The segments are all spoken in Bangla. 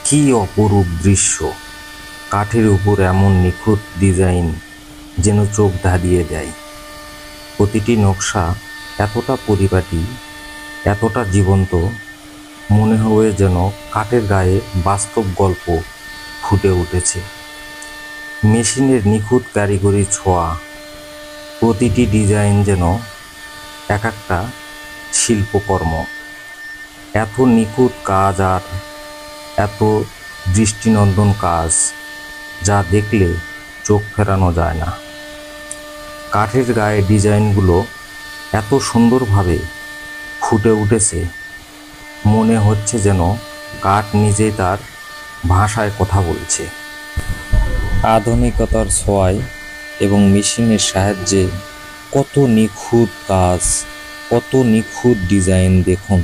কি অপরূপ দৃশ্য! কাঠের উপর এমন নিখুঁত ডিজাইন যেন চোখ ধাঁধিয়ে দেয়। প্রতিটি নকশা এতটা পরিপাটি, এতটা জীবন্ত, মনে হয় যেন কাঠের গায়ে বাস্তব গল্প ফুটে উঠেছে। মেশিনের নিখুঁত কারিগরি ছোঁয়া, প্রতিটি ডিজাইন যেন এক একটা শিল্পকর্ম। এত নিখুঁত কাজ আর এত দৃষ্টিনন্দন কাজ, যা দেখলে চোখ ফেরানো যায় না। কাঠের গায়ে ডিজাইনগুলো এত সুন্দরভাবে ফুটে উঠেছে, মনে হচ্ছে যেন কাঠ নিজেই তার ভাষায় কথা বলছে। আধুনিকতার ছোঁয়ায় এবং মেশিনের সাহায্যে কত নিখুঁত কাজ, কত নিখুঁত ডিজাইন দেখুন।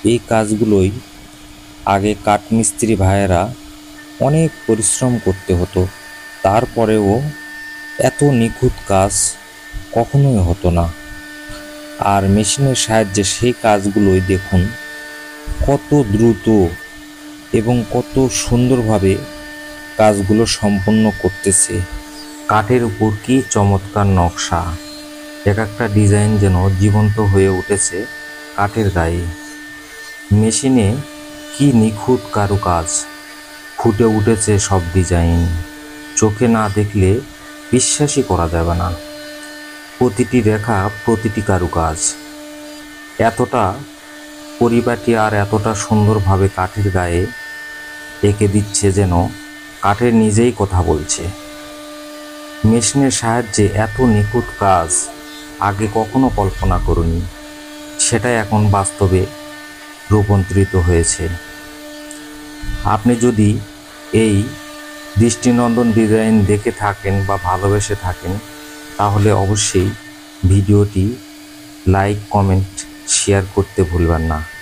এই কাজগুলোই আগে কাঠমিস্ত্রি ভাইয়েরা অনেক পরিশ্রম করতে হতো, তারপরেও এত নিখুঁত কাজ কখনোই হতো না। আর মেশিনের সাহায্যে সেই কাজগুলোই দেখুন কত দ্রুত এবং কত সুন্দরভাবে কাজগুলো সম্পন্ন করতেছে। কাঠের উপর কি চমৎকার নকশা! এক একটা ডিজাইন যেন জীবন্ত হয়ে উঠেছে কাঠের গায়ে। মেশিনে কি নিখুঁত কারুকাজ ফুটে উঠেছে সব ডিজাইন, চোখে না দেখলে বিশ্বাসই করা যাবে না। প্রতিটি রেখা, প্রতিটি কারুকাজ এতটা পরিপাটি আর এতটা সুন্দরভাবে কাঠের গায়ে এঁকে দিচ্ছে যেন কাঠের নিজেই কথা বলছে। মেশিনের সাহায্যে এত নিখুঁত কাজ আগে কখনো কল্পনা করিনি, সেটা এখন বাস্তবে রূপান্তরিত হয়েছে। আপনি যদি এই দৃষ্টিনন্দন ডিজাইন দেখে থাকেন বা ভালোবেসে থাকেন, তাহলে অবশ্যই ভিডিওটি লাইক, কমেন্ট, শেয়ার করতে ভুলবেন না।